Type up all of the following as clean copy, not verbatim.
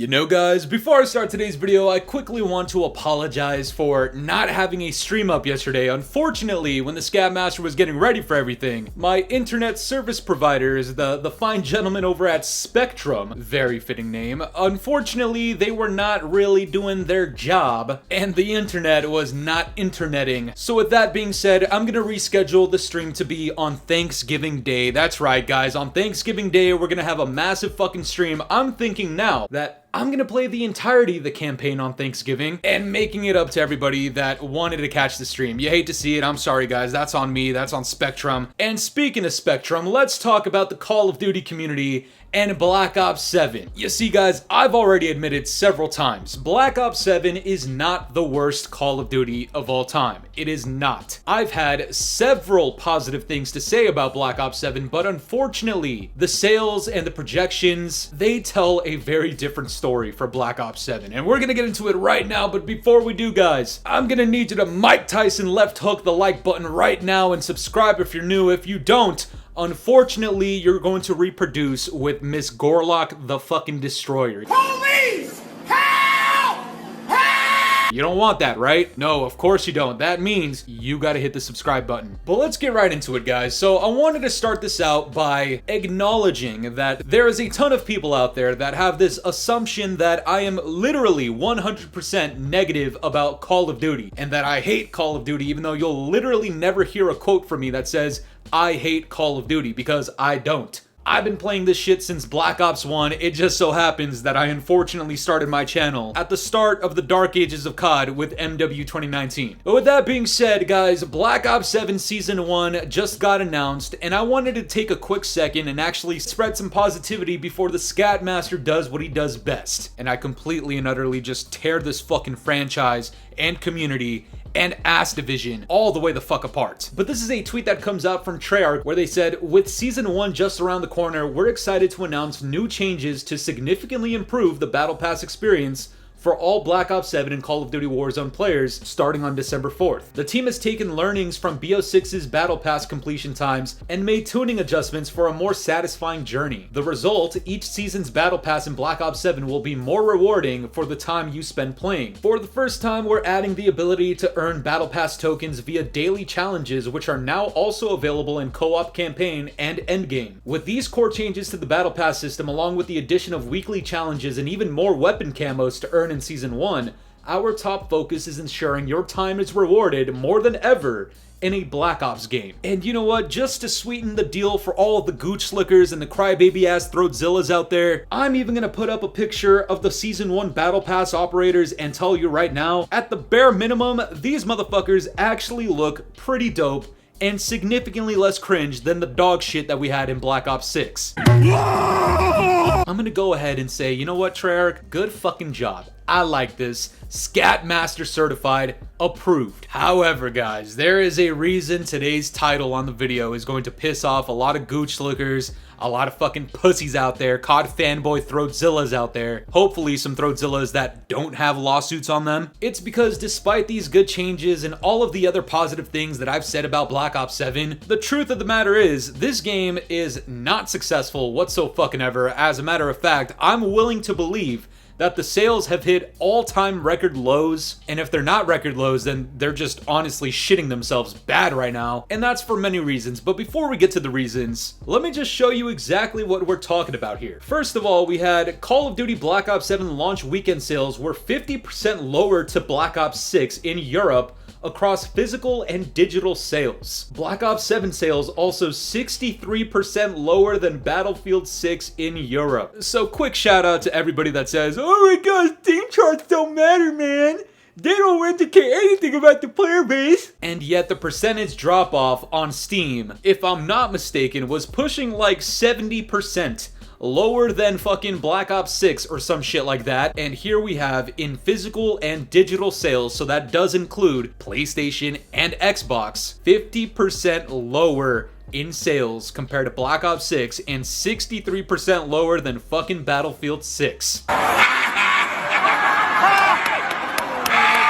You know guys, before I start today's video, I quickly want to apologize for not having a stream up yesterday. Unfortunately, when the Scatmaster was getting ready for everything, my internet service providers, the fine gentlemen over at Spectrum, very fitting name, unfortunately they were not really doing their job, and the internet was not interneting. So with that being said, I'm gonna reschedule the stream to be on Thanksgiving Day. That's right guys, on Thanksgiving Day we're gonna have a massive fucking stream. I'm thinking now that I'm gonna play the entirety of the campaign on Thanksgiving and making it up to everybody that wanted to catch the stream. You hate to see it, I'm sorry guys, that's on me, that's on Spectrum. And speaking of Spectrum, let's talk about the Call of Duty community and Black Ops 7. You see guys, I've already admitted several times, Black Ops 7 is not the worst Call of Duty of all time. It is not. I've had several positive things to say about Black Ops 7, but unfortunately, the sales and the projections, they tell a very different story for Black Ops 7. And we're gonna get into it right now, but before we do guys, I'm gonna need you to Mike Tyson left hook the like button right now and subscribe if you're new. If you don't, unfortunately, you're going to reproduce with Miss Gorlock the fucking Destroyer. Police! Help! Help! You don't want that, right? No, of course you don't. That means you gotta hit the subscribe button. But let's get right into it, guys. So I wanted to start this out by acknowledging that there is a ton of people out there that have this assumption that I am literally 100% negative about Call of Duty, and that I hate Call of Duty, even though you'll literally never hear a quote from me that says, I hate Call of Duty, because I don't. I've been playing this shit since Black Ops 1, it just so happens that I unfortunately started my channel at the start of the dark ages of COD with MW 2019. But with that being said, guys, Black Ops 7 Season 1 just got announced, and I wanted to take a quick second and actually spread some positivity before the Scatmaster does what he does best. And I completely and utterly just tear this fucking franchise and community and Activision all the way the fuck apart. But this is a tweet that comes out from Treyarch where they said, with Season 1 just around the corner, we're excited to announce new changes to significantly improve the Battle Pass experience for all Black Ops 7 and Call of Duty Warzone players starting on December 4th. The team has taken learnings from BO6's Battle Pass completion times and made tuning adjustments for a more satisfying journey. The result, each season's Battle Pass in Black Ops 7 will be more rewarding for the time you spend playing. For the first time, we're adding the ability to earn Battle Pass tokens via daily challenges, which are now also available in co-op campaign and endgame. With these core changes to the Battle Pass system, along with the addition of weekly challenges and even more weapon camos to earn in Season 1, our top focus is ensuring your time is rewarded more than ever in a Black Ops game. And you know what? Just to sweeten the deal for all of the gooch slickers and the crybaby ass throatzillas out there, I'm even gonna put up a picture of the Season 1 Battle Pass operators and tell you right now, at the bare minimum, these motherfuckers actually look pretty dope and significantly less cringe than the dog shit that we had in Black Ops 6. I'm gonna go ahead and say, you know what, Treyarch? Good fucking job. I like this. Scatmaster certified, approved. However, guys, there is a reason today's title on the video is going to piss off a lot of gooch slickers, a lot of fucking pussies out there, COD fanboy throatzillas out there, hopefully some throatzillas that don't have lawsuits on them. It's because despite these good changes and all of the other positive things that I've said about Black Ops 7, the truth of the matter is, this game is not successful whatsoever. As a matter of fact, I'm willing to believe that the sales have hit all-time record lows, and if they're not record lows, then they're just honestly shitting themselves bad right now, and that's for many reasons. But before we get to the reasons, let me just show you exactly what we're talking about here. First of all, we had Call of Duty Black Ops 7 launch weekend sales were 50% lower to Black Ops 6 in Europe across physical and digital sales. Black Ops 7 sales also 63% lower than Battlefield 6 in Europe. So quick shout out to everybody that says, oh my god, Steam charts don't matter, man. They don't indicate anything about the player base. And yet the percentage drop off on Steam, if I'm not mistaken, was pushing like 70%. Lower than fucking Black Ops 6 or some shit like that. And here we have in physical and digital sales, so that does include PlayStation and Xbox, 50% lower in sales compared to Black Ops 6 and 63% lower than fucking Battlefield 6.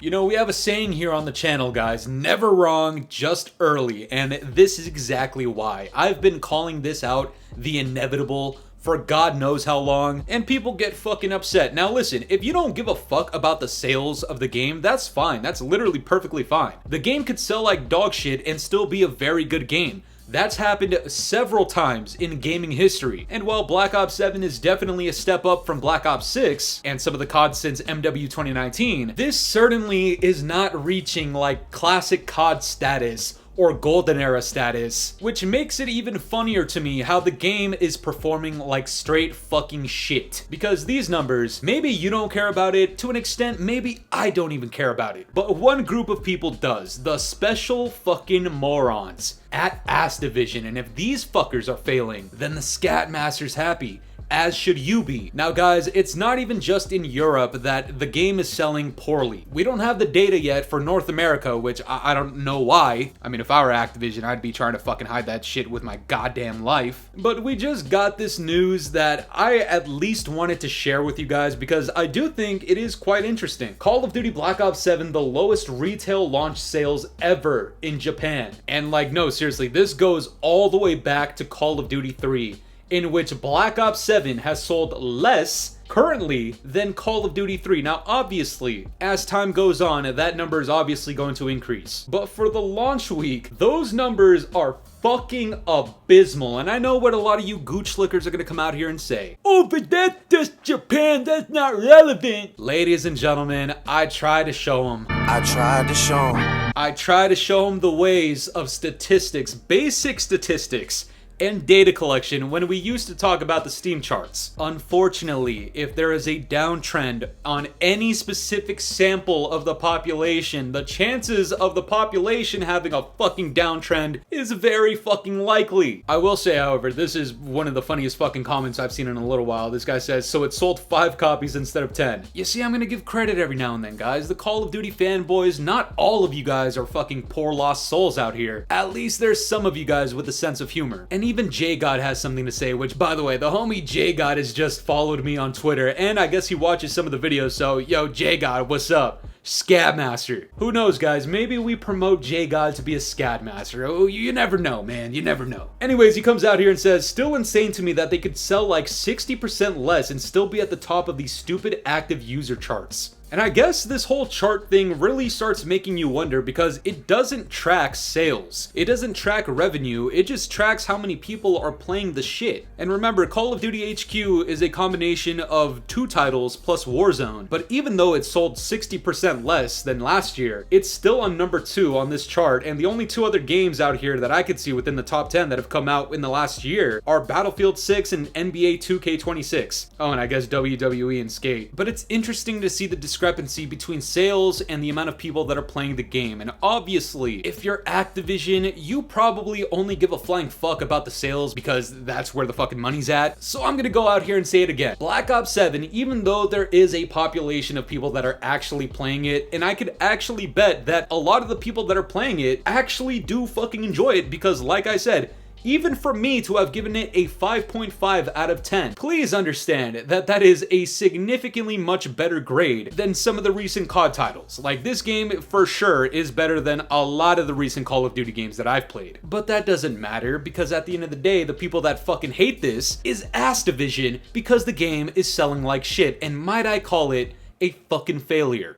You know, we have a saying here on the channel, guys, never wrong, just early, and this is exactly why. I've been calling this out the inevitable for God knows how long, and people get fucking upset. Now listen, if you don't give a fuck about the sales of the game, that's fine. That's literally perfectly fine. The game could sell like dog shit and still be a very good game. That's happened several times in gaming history. And while Black Ops 7 is definitely a step up from Black Ops 6 and some of the COD since MW 2019, this certainly is not reaching like classic COD status or golden era status, which makes it even funnier to me how the game is performing like straight fucking shit. Because these numbers, maybe you don't care about it, to an extent maybe I don't even care about it, but one group of people does, the special fucking morons at Activision. And if these fuckers are failing, then the Scat Master's happy, as should you be. Now guys, it's not even just in Europe that the game is selling poorly. We don't have the data yet for North America, which I don't know why. I mean, if I were Activision, I'd be trying to fucking hide that shit with my goddamn life. But we just got this news that I at least wanted to share with you guys because I do think it is quite interesting. Call of Duty Black Ops 7, the lowest retail launch sales ever in Japan. And like, no, seriously, this goes all the way back to Call of Duty 3. In which Black Ops 7 has sold less currently than Call of Duty 3. Now obviously, as time goes on, that number is obviously going to increase. But for the launch week, those numbers are fucking abysmal. And I know what a lot of you gooch slickers are gonna come out here and say, oh, but that's just Japan, that's not relevant. Ladies and gentlemen, I try to show them. I tried to show them. I try to show them the ways of statistics, basic statistics, and data collection when we used to talk about the Steam charts. Unfortunately, if there is a downtrend on any specific sample of the population, the chances of the population having a fucking downtrend is very fucking likely. I will say, however, this is one of the funniest fucking comments I've seen in a little while. This guy says, so it sold 5 copies instead of 10. You see, I'm gonna give credit every now and then, guys. The Call of Duty fanboys, not all of you guys are fucking poor lost souls out here. At least there's some of you guys with a sense of humor. And even J-God has something to say, which, by the way, the homie J-God has just followed me on Twitter, and I guess he watches some of the videos, so yo, J-God, what's up? Scat Master. Who knows, guys? Maybe we promote J-God to be a Scat Master. Oh, you never know, man. You never know. Anyways, he comes out here and says, still insane to me that they could sell like 60% less and still be at the top of these stupid active user charts. And I guess this whole chart thing really starts making you wonder because it doesn't track sales. It doesn't track revenue. It just tracks how many people are playing the shit. And remember, Call of Duty HQ is a combination of 2 titles plus Warzone. But even though it sold 60% less than last year, it's still on number 2 on this chart. And the only 2 other games out here that I could see within the top 10 that have come out in the last year are Battlefield 6 and NBA 2K26. Oh, and I guess WWE and Skate. But it's interesting to see the discrepancy between sales and the amount of people that are playing the game. And obviously, if you're Activision, you probably only give a flying fuck about the sales because that's where the fucking money's at. So I'm gonna go out here and say it again. Black Ops 7, even though there is a population of people that are actually playing it, and I could actually bet that a lot of the people that are playing it actually do fucking enjoy it because, like I said, even for me to have given it a 5.5 out of 10, please understand that that is a significantly much better grade than some of the recent COD titles. Like, this game for sure is better than a lot of the recent Call of Duty games that I've played. But that doesn't matter because at the end of the day, the people that fucking hate this is Activision because the game is selling like shit, and might I call it a fucking failure.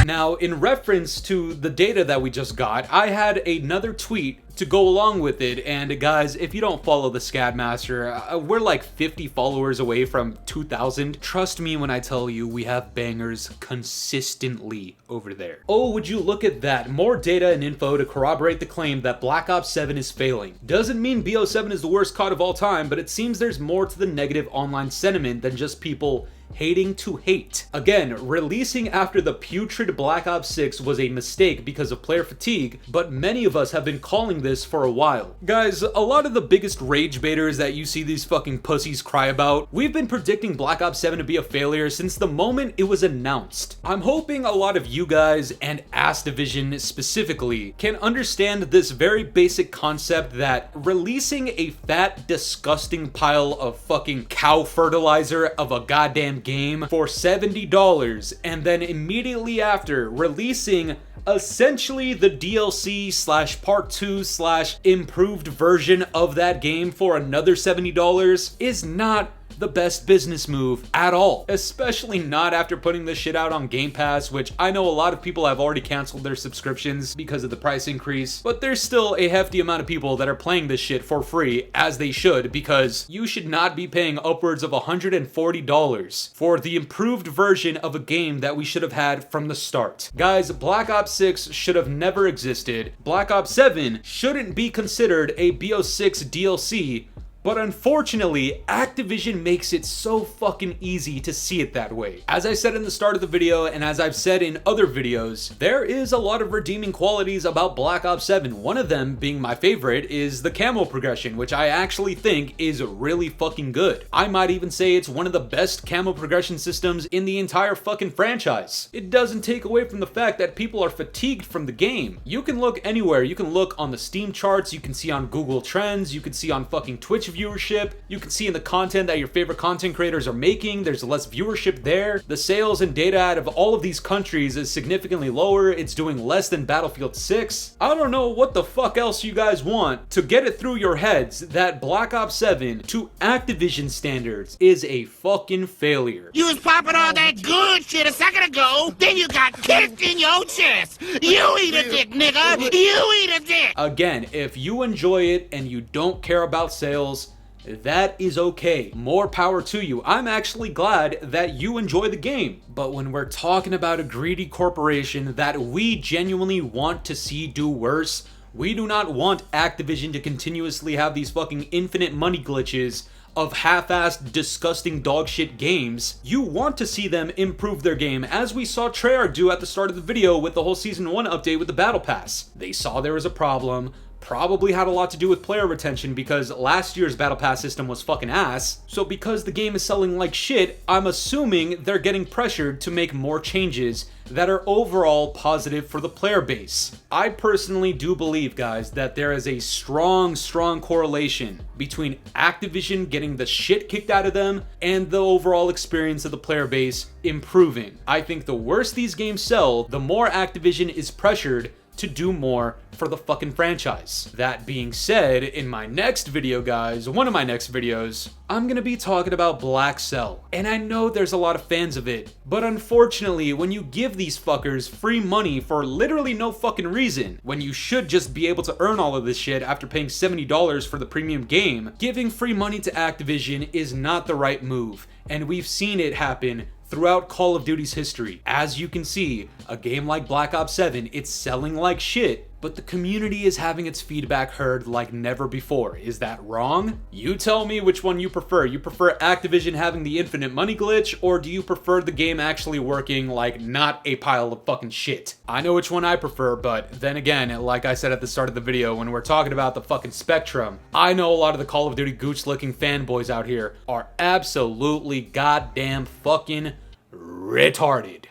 Now, in reference to the data that we just got, I had another tweet to go along with it, and guys, if you don't follow the Scat Master, we're like 50 followers away from 2,000. Trust me when I tell you we have bangers consistently over there. Oh, would you look at that, more data and info to corroborate the claim that Black Ops 7 is failing. Doesn't mean BO7 is the worst COD of all time, but it seems there's more to the negative online sentiment than just people hating to hate. Again, releasing after the putrid Black Ops 6 was a mistake because of player fatigue, but many of us have been calling this for a while. Guys, a lot of the biggest rage baiters that you see these fucking pussies cry about, we've been predicting Black Ops 7 to be a failure since the moment it was announced. I'm hoping a lot of you guys, and Activision specifically, can understand this very basic concept that releasing a fat, disgusting pile of fucking cow fertilizer of a goddamn game for $70 and then immediately after releasing Essentially, the DLC slash part 2 slash improved version of that game for another $70 is not the best business move at all, especially not after putting this shit out on Game Pass, which I know a lot of people have already canceled their subscriptions because of the price increase, but there's still a hefty amount of people that are playing this shit for free, as they should, because you should not be paying upwards of $140 for the improved version of a game that we should have had from the start. Guys, Black Ops 6 should have never existed. Black Ops 7 shouldn't be considered a BO6 DLC, but unfortunately, Activision makes it so fucking easy to see it that way. As I said in the start of the video, and as I've said in other videos, there is a lot of redeeming qualities about Black Ops 7. One of them being my favorite is the camo progression, which I actually think is really fucking good. I might even say it's one of the best camo progression systems in the entire fucking franchise. It doesn't take away from the fact that people are fatigued from the game. You can look anywhere. You can look on the Steam charts, you can see on Google Trends, you can see on fucking Twitch viewership, you can see in the content that your favorite content creators are making, there's less viewership there. The sales and data out of all of these countries is significantly lower. It's doing less than Battlefield 6. I don't know what the fuck else you guys want to get it through your heads that Black Ops 7 to Activision standards is a fucking failure. You was popping all that good shit a second ago, then you got kicked in your chest. You eat a dick, nigga. You eat a dick. Again, if you enjoy it and you don't care about sales, that is okay. More power to you. I'm actually glad that you enjoy the game. But when we're talking about a greedy corporation that we genuinely want to see do worse, we do not want Activision to continuously have these fucking infinite money glitches of half-assed, disgusting dogshit games. You want to see them improve their game, as we saw Treyarch do at the start of the video with the whole Season 1 update with the Battle Pass. They saw there was a problem, probably had a lot to do with player retention because last year's Battle Pass system was fucking ass. So because the game is selling like shit, I'm assuming they're getting pressured to make more changes that are overall positive for the player base. I personally do believe, guys, that there is a strong correlation between Activision getting the shit kicked out of them and the overall experience of the player base improving. I think the worse these games sell, the more Activision is pressured to do more for the fucking franchise. That being said, in my next video, guys, one of my next videos, I'm gonna be talking about Black Cell. And I know there's a lot of fans of it, but unfortunately, when you give these fuckers free money for literally no fucking reason, when you should just be able to earn all of this shit after paying $70 for the premium game, giving free money to Activision is not the right move. And we've seen it happen throughout Call of Duty's history. As you can see, a game like Black Ops 7, it's selling like shit, but the community is having its feedback heard like never before. Is that wrong? You tell me which one you prefer. You prefer Activision having the infinite money glitch, or do you prefer the game actually working like not a pile of fucking shit? I know which one I prefer, but then again, like I said at the start of the video, when we're talking about the fucking spectrum, I know a lot of the Call of Duty gooch-licking fanboys out here are absolutely goddamn fucking retarded.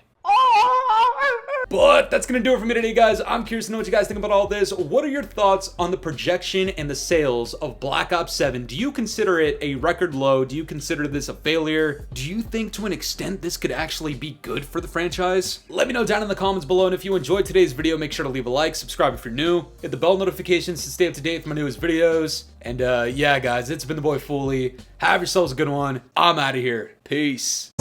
But that's gonna do it for me today, guys. I'm curious to know what you guys think about all this. What are your thoughts on the projection and the sales of Black Ops 7? Do you consider it a record low? Do you consider this a failure? Do you think to an extent this could actually be good for the franchise? Let me know down in the comments below, and if you enjoyed today's video, make sure to leave a like, subscribe if you're new, hit the bell notifications to stay up to date with my newest videos. And yeah, guys, it's been the boy Fooly. Have yourselves a good one. I'm out of here. Peace.